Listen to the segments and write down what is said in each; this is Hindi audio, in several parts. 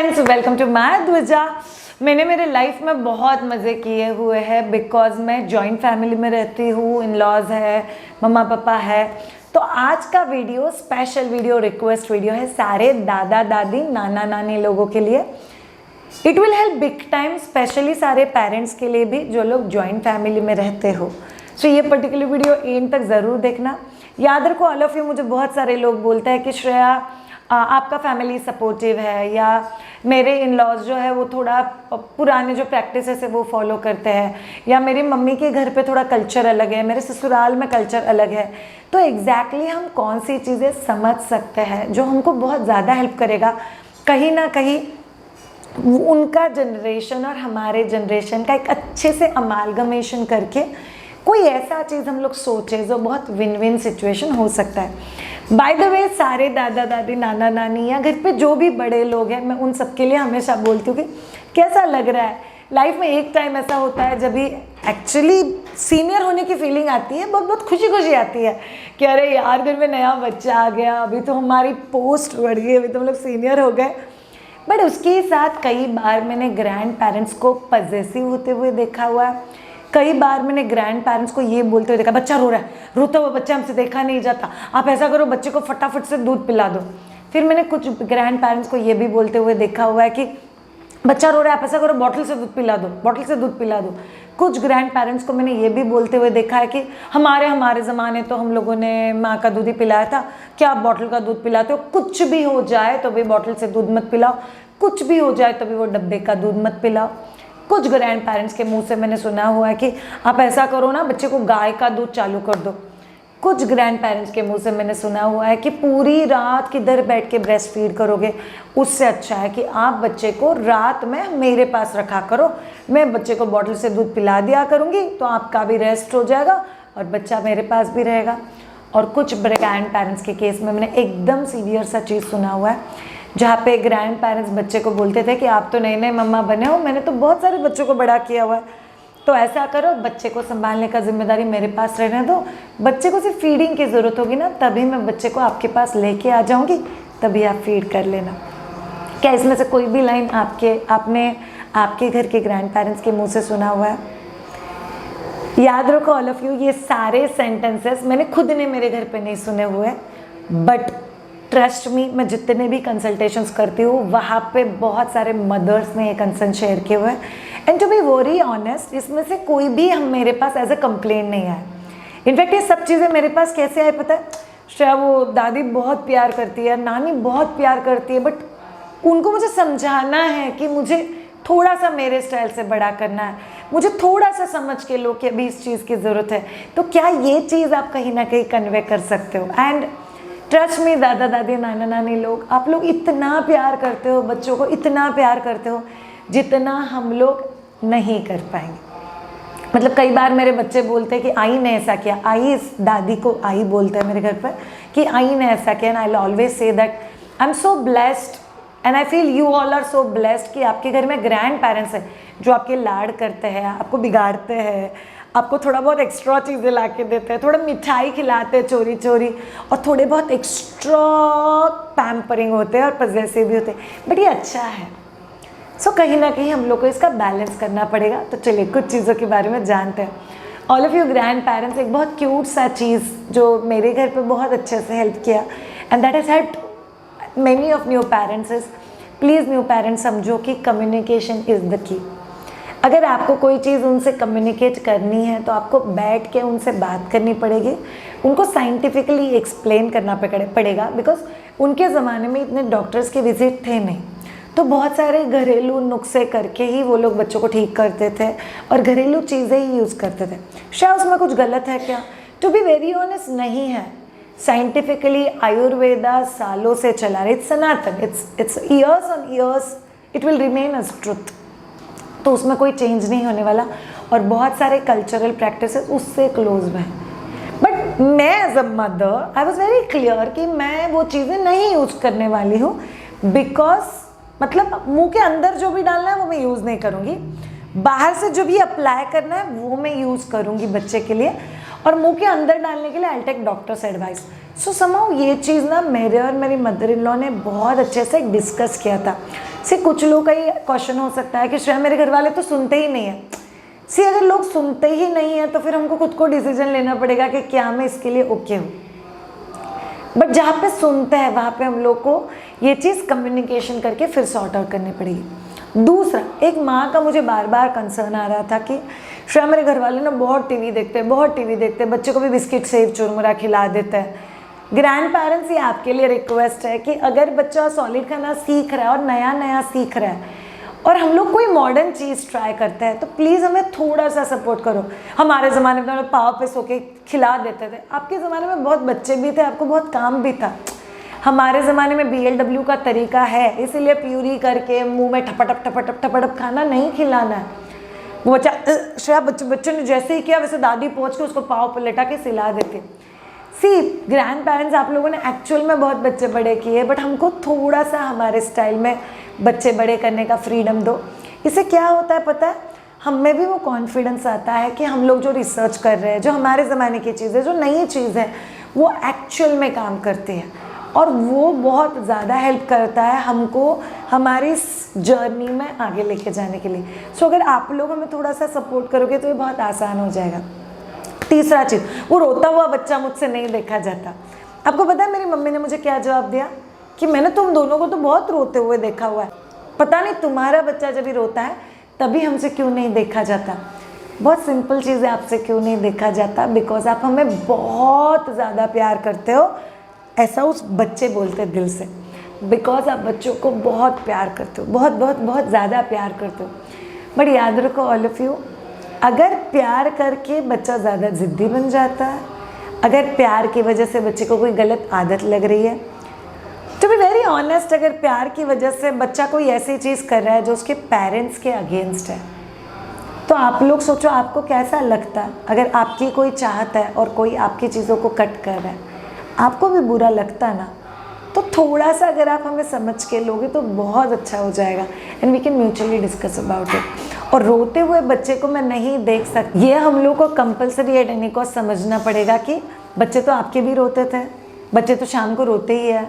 फ्रेंड्स, वेलकम टू माय ध्वजा। मैंने मेरे लाइफ में बहुत मज़े किए हुए हैं बिकॉज मैं जॉइंट फैमिली में रहती हूँ, इन लॉज है, मम्मा पापा है। तो आज का video special video, request video है सारे दादा दादी नाना नानी लोगों के लिए। It will help big time, specially सारे पेरेंट्स के लिए भी जो लोग जॉइंट फैमिली में रहते हो। सो ये पर्टिकुलर वीडियो एंड तक ज़रूर देखना। याद रखो ऑल ऑफ यू, मुझे बहुत सारे लोग बोलते हैं कि श्रेया आपका फैमिली सपोर्टिव है, या मेरे इन लॉज जो है वो थोड़ा पुराने जो प्रैक्टिसेस है वो फॉलो करते हैं, या मेरी मम्मी के घर पे थोड़ा कल्चर अलग है, मेरे ससुराल में कल्चर अलग है। तो एग्जैक्टली हम कौन सी चीज़ें समझ सकते हैं जो हमको बहुत ज़्यादा हेल्प करेगा। कहीं ना कहीं उनका जनरेशन और हमारे जनरेशन का एक अच्छे से अमालगमेशन करके कोई ऐसा चीज़ हम लोग सोचे जो बहुत विन विन सिचुएशन हो सकता है। बाय द वे, सारे दादा दादी नाना नानी या घर पे जो भी बड़े लोग हैं, मैं उन सबके लिए हमेशा बोलती हूँ कि कैसा लग रहा है। लाइफ में एक टाइम ऐसा होता है जब भी एक्चुअली सीनियर होने की फीलिंग आती है, बहुत बहुत खुशी खुशी आती है कि अरे यार घर में नया बच्चा आ गया, अभी तो हमारी पोस्ट बढ़ गई, अभी तो हम लोग सीनियर हो गए। बट उसके साथ कई बार मैंने ग्रैंड पेरेंट्स को पजेसिव होते हुए देखा हुआ है। कई बार मैंने ग्रैंड पेरेंट्स को ये बोलते हुए देखा, बच्चा रो रहा है, रोता हुआ बच्चा हमसे देखा नहीं जाता, आप ऐसा करो बच्चे को फटाफट से दूध पिला दो। फिर मैंने कुछ ग्रैंड पेरेंट्स को ये भी बोलते हुए देखा हुआ है कि बच्चा रो रहा है, आप ऐसा करो बॉटल से दूध पिला दो, बॉटल से दूध पिला दो। कुछ ग्रैंड पेरेंट्स को मैंने ये भी बोलते हुए देखा है कि हमारे ज़माने तो हम लोगों ने माँ का दूध ही पिलाया था, क्या आप बॉटल का दूध पिलाते हो? कुछ भी हो जाए तो भी बॉटल से दूध मत पिलाओ, कुछ भी हो जाए तो भी वो डब्बे का दूध मत पिलाओ। कुछ ग्रैंड पेरेंट्स के मुंह से मैंने सुना हुआ है कि आप ऐसा करो ना, बच्चे को गाय का दूध चालू कर दो। कुछ ग्रैंड पेरेंट्स के मुंह से मैंने सुना हुआ है कि पूरी रात किधर बैठ के ब्रेस्ट फीड करोगे, उससे अच्छा है कि आप बच्चे को रात में मेरे पास रखा करो, मैं बच्चे को बॉटल से दूध पिला दिया करूँगी, तो आपका भी रेस्ट हो जाएगा और बच्चा मेरे पास भी रहेगा। और कुछ ग्रैंड पेरेंट्स के केस में मैंने एकदम सीवियर सा चीज़ सुना हुआ है, जहाँ पे ग्रैंड पेरेंट्स बच्चे को बोलते थे कि आप तो नए नए मम्मा बने हो, मैंने तो बहुत सारे बच्चों को बड़ा किया हुआ है, तो ऐसा करो बच्चे को संभालने का जिम्मेदारी मेरे पास रहने दो, बच्चे को सिर्फ फीडिंग की ज़रूरत होगी ना, तभी मैं बच्चे को आपके पास लेके आ जाऊँगी, तभी आप फीड कर लेना। क्या इसमें से कोई भी लाइन आपने आपके घर के ग्रैंड पेरेंट्स के मुँह से सुना हुआ है? याद रखो ऑल ऑफ यू, ये सारे सेंटेंसेस मैंने खुद ने मेरे घर पे नहीं सुने हुए, बट ट्रस्ट मी, मैं जितने भी कंसल्टेशंस करती हूँ वहाँ पे बहुत सारे मदर्स ने ये कंसर्न शेयर किए हुए हैं। And to be very honest, इसमें से कोई भी मेरे पास एज अ कंप्लेंट नहीं आया। इनफैक्ट ये सब चीज़ें मेरे पास कैसे आए पता है? श्रेया वो दादी बहुत प्यार करती है, नानी बहुत प्यार करती है, बट उनको मुझे समझाना है कि मुझे थोड़ा सा मेरे स्टाइल से बड़ा करना है, मुझे थोड़ा सा समझ के लो कि अभी इस चीज़ की ज़रूरत है। तो क्या ये चीज़ आप कहीं ना कहीं कन्वे कर सकते हो? एंड ट्रस्ट में दादा दादी नाना नानी लोग, आप लोग इतना प्यार करते हो बच्चों को, इतना प्यार करते हो जितना हम लोग नहीं कर पाएंगे। मतलब कई बार मेरे बच्चे बोलते हैं कि आई ने ऐसा किया, आई इस दादी को आई बोलते हैं मेरे घर पर कि आई ने ऐसा किया, and I will always say that I am so blessed and I feel you all are so blessed कि आपके घर में ग्रैंड पेरेंट्स हैं जो आपके लाड करते हैं, आपको बिगाड़ते हैं, आपको थोड़ा बहुत एक्स्ट्रा चीज़ें ला के देते हैं, थोड़ा मिठाई खिलाते हैं चोरी चोरी, और थोड़े बहुत एक्स्ट्रा पैम्परिंग होते हैं और पजेसिव भी होते हैं, बट ये अच्छा है। सो कहीं ना कहीं हम लोग को इसका बैलेंस करना पड़ेगा। तो चलिए कुछ चीज़ों के बारे में जानते हैं। All of you grand parents, एक बहुत क्यूट सा चीज़ जो मेरे घर पे बहुत अच्छे से हेल्प किया, and that has helped many of new parents is, please new parents समझो कि कम्युनिकेशन इज़ द की। अगर आपको कोई चीज़ उनसे कम्युनिकेट करनी है तो आपको बैठ के उनसे बात करनी पड़ेगी, उनको साइंटिफिकली एक्सप्लेन करना पड़ेगा, बिकॉज उनके ज़माने में इतने डॉक्टर्स के विजिट थे नहीं, तो बहुत सारे घरेलू नुस्खे करके ही वो लोग बच्चों को ठीक करते थे और घरेलू चीज़ें ही यूज़ करते थे। शायद उसमें कुछ गलत है क्या? टू बी वेरी ऑनेस्ट नहीं है। साइंटिफिकली आयुर्वेदा सालों से चला रहा है, इट्स सनातन, it's years on years, it will remain as truth. तो उसमें कोई चेंज नहीं होने वाला, और बहुत सारे कल्चरल प्रैक्टिसेस उससे क्लोज में हैं। बट मैं as a mother I was very clear कि मैं वो चीज़ें नहीं यूज़ करने वाली हूँ, बिकॉज मतलब मुंह के अंदर जो भी डालना है वो मैं यूज़ नहीं करूँगी, बाहर से जो भी अप्लाई करना है वो मैं यूज़ करूँगी बच्चे के लिए, और मुंह के अंदर डालने के लिए I take doctors advice. So somehow ये चीज़ ना मेरे और मेरी मदर इन लॉ ने बहुत अच्छे से डिस्कस किया था। सी कुछ लोग का ये क्वेश्चन हो सकता है कि श्रेया मेरे घर वाले तो सुनते ही नहीं है। सी अगर लोग सुनते ही नहीं है तो फिर हमको खुद को डिसीजन लेना पड़ेगा कि क्या मैं इसके लिए ओके हूँ। बट जहाँ पे सुनते हैं वहाँ पे हम लोग को ये चीज़ कम्युनिकेशन करके फिर सॉर्ट आउट करनी पड़ेगी। दूसरा, एक माँ का मुझे बार बार कंसर्न आ रहा था कि श्रेया मेरे घर वाले ना बहुत टीवी देखते हैं, बच्चे को भी बिस्किट सेव चुरमुरा खिला देते हैं। ग्रैंड पेरेंट्स, ये आपके लिए रिक्वेस्ट है कि अगर बच्चा सॉलिड खाना सीख रहा है और नया नया सीख रहा है और हम लोग कोई मॉडर्न चीज़ ट्राई करते हैं तो प्लीज़ हमें थोड़ा सा सपोर्ट करो। हमारे ज़माने में हम लोग पाव पे सो के खिला देते थे, आपके ज़माने में बहुत बच्चे भी थे, आपको बहुत काम भी था। हमारे ज़माने में BLW का तरीका है, इसीलिए प्यूरी करके मुंह में ठपटप खाना नहीं खिलाना है। वो बच्चा श्रेया बच्चों ने जैसे ही किया वैसे दादी पहुँच के उसको पाव पर लेटा के सिला देते। सी ग्रैंड पेरेंट्स, आप लोगों ने एक्चुअल में बहुत बच्चे बड़े किए, बट हमको थोड़ा सा हमारे स्टाइल में बच्चे बड़े करने का फ्रीडम दो। इससे क्या होता है पता है, हम में भी वो कॉन्फिडेंस आता है कि हम लोग जो रिसर्च कर रहे हैं, जो हमारे ज़माने की चीज़ें, जो नई चीज़ है, वो एक्चुअल में काम करती है और वो बहुत ज़्यादा हेल्प करता है हमको हमारी जर्नी में आगे लेके जाने के लिए। सो अगर आप लोग हमें थोड़ा सा सपोर्ट करोगे तो ये बहुत आसान हो जाएगा। तीसरा चीज़, वो रोता हुआ बच्चा मुझसे नहीं देखा जाता। आपको पता है मेरी मम्मी ने मुझे क्या जवाब दिया कि मैंने तुम दोनों को तो बहुत रोते हुए देखा हुआ है, पता नहीं तुम्हारा बच्चा जब भी रोता है तभी हमसे क्यों नहीं देखा जाता। बहुत सिंपल चीज़ है, आपसे क्यों नहीं देखा जाता, बिकॉज आप हमें बहुत ज़्यादा प्यार करते हो। ऐसा उस बच्चे बोलते दिल से, बिकॉज आप बच्चों को बहुत प्यार करते हो, बहुत बहुत बहुत ज़्यादा प्यार करते हो। बट याद रखो ऑल ऑफ यू, अगर प्यार करके बच्चा ज़्यादा ज़िद्दी बन जाता है, अगर प्यार की वजह से बच्चे को कोई गलत आदत लग रही है, टू बी वेरी ऑनेस्ट, अगर प्यार की वजह से बच्चा कोई ऐसी चीज़ कर रहा है जो उसके पेरेंट्स के अगेंस्ट है, तो आप लोग सोचो आपको कैसा लगता है। अगर आपकी कोई चाहत है और कोई आपकी चीज़ों को कट कर रहा है, आपको भी बुरा लगता है ना। तो थोड़ा सा अगर आप हमें समझ के लोगे तो बहुत अच्छा हो जाएगा and we can mutually discuss about it. और रोते हुए बच्चे को मैं नहीं देख सकती, ये हम लोग को कंपलसरी एट एनी कॉस्ट समझना पड़ेगा कि बच्चे तो आपके भी रोते थे, बच्चे तो शाम को रोते ही है,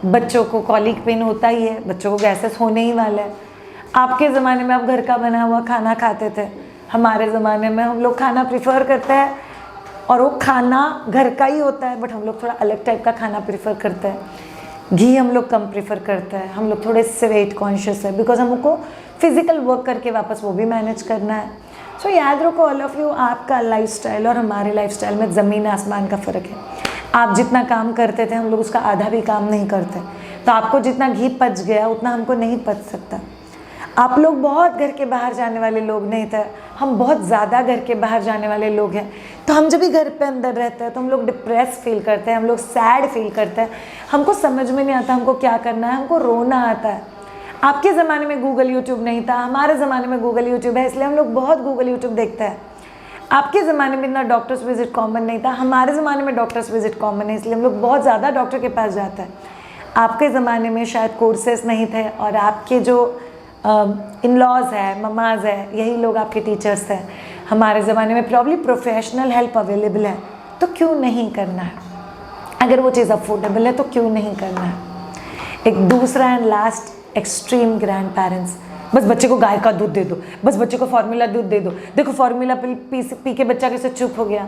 बच्चों को कॉलिक पेन होता ही है, बच्चों को गैसेस होने ही वाला है। आपके ज़माने में आप घर का बना हुआ खाना खाते थे, हमारे ज़माने में हम लोग खाना प्रीफर करते हैं और वो खाना घर का ही होता है, बट हम लोग थोड़ा अलग टाइप का खाना प्रीफर करते हैं। घी हम लोग कम प्रीफर करते हैं, हम लोग थोड़े से वेट कॉन्शियस है बिकॉज हमको फिजिकल वर्क करके वापस वो भी मैनेज करना है। सो याद रखो ऑल ऑफ यू, आपका लाइफस्टाइल और हमारे लाइफस्टाइल में ज़मीन आसमान का फ़र्क है। आप जितना काम करते थे हम लोग उसका आधा भी काम नहीं करते, तो आपको जितना घी पच गया उतना हमको नहीं पच सकता। आप लोग बहुत घर के बाहर जाने वाले लोग नहीं थे, हम बहुत ज़्यादा घर के बाहर जाने वाले लोग हैं। तो हम जब भी घर पे अंदर रहते हैं तो हम लोग डिप्रेस फील करते हैं, हम लोग सैड फील करते हैं, हमको समझ में नहीं आता हमको क्या करना है, हमको रोना आता है। आपके ज़माने में गूगल यूट्यूब नहीं था, हमारे ज़माने में गूगल यूट्यूब है, इसलिए हम लोग बहुत गूगल यूट्यूब देखते हैं। आपके ज़माने में इतना डॉक्टर्स विजिट कॉमन नहीं था, हमारे ज़माने में डॉक्टर्स विजिट कॉमन है, इसलिए हम लोग बहुत ज़्यादा डॉक्टर के पास जाते हैं। आपके ज़माने में शायद कोर्सेस नहीं थे और आपके जो इन लॉज है, ममाज है, यही लोग आपके टीचर्स हैं। हमारे ज़माने में प्रॉब्ली प्रोफेशनल हेल्प अवेलेबल है, तो क्यों नहीं करना है? अगर वो चीज़ अफोर्डेबल है तो क्यों नहीं करना है? एक दूसरा and last extreme grand parents, बस बच्चे को गाय का दूध दे दो, बस बच्चे को फार्मूला दूध दे दो, देखो फार्मूला पी के बच्चा कैसे चुप हो गया।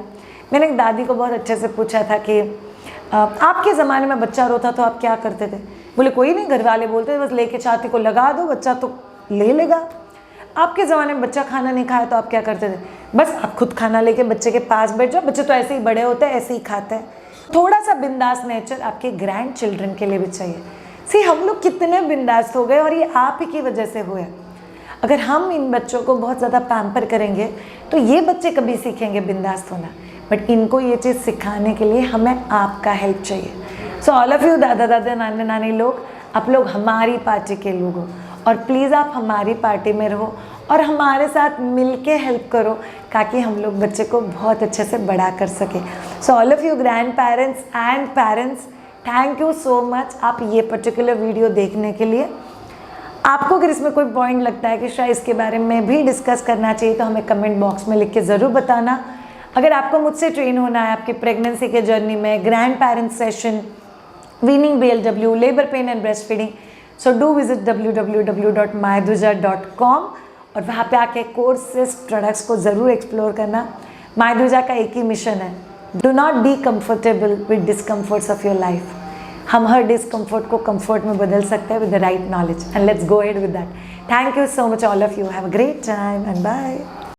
मैंने एक दादी को बहुत अच्छे से पूछा था कि आपके ज़माने में बच्चा रोता तो आप क्या करते थे? बोले कोई नहीं, घर वाले बोलते थे बस लेके छाती को लगा दो, बच्चा तो ले लेगा। आपके ज़माने में बच्चा खाना नहीं खाया तो आप क्या करते थे? बस आप खुद खाना लेके बच्चे के पास बैठ जाओ, बच्चे तो ऐसे ही बड़े होते हैं, ऐसे ही खाते हैं। थोड़ा सा बिंदास नेचर आपके ग्रैंड चिल्ड्रन के लिए भी चाहिए। सी हम लोग कितने बिंदास हो गए और ये आप ही की वजह से हुए। अगर हम इन बच्चों को बहुत ज़्यादा पैम्पर करेंगे तो ये बच्चे कभी सीखेंगे बिंदास होना, बट इनको ये चीज़ सिखाने के लिए हमें आपका हेल्प चाहिए। सो ऑल ऑफ यू दादा दादा नानी नानी लोग, आप लोग हमारी पार्टी के लोग हो और प्लीज़ आप हमारी पार्टी में रहो और हमारे साथ मिलके हेल्प करो ताकि हम लोग बच्चे को बहुत अच्छे से बड़ा कर सके। So all of you grand parents and parents, thank you so much आप ये पर्टिकुलर वीडियो देखने के लिए। आपको अगर इसमें कोई पॉइंट लगता है कि शायद इसके बारे में भी डिस्कस करना चाहिए तो हमें कमेंट बॉक्स में लिख के ज़रूर बताना। अगर आपको मुझसे ट्रेन होना है आपकी प्रेगनेंसी के जर्नी में, grand parents session, weaning BLW, labour pain and breast feeding, so do visit www.maidhuja.com और वहाँ पे आके कोर्सेस प्रोडक्ट्स को ज़रूर एक्सप्लोर करना। मायधुजा का एक ही मिशन है, do not be comfortable with discomforts of your life. हम हर डिस्कम्फर्ट को कंफर्ट में बदल सकते हैं with the right knowledge, and let's go ahead with that. Thank you so much all of you, have a great time and bye.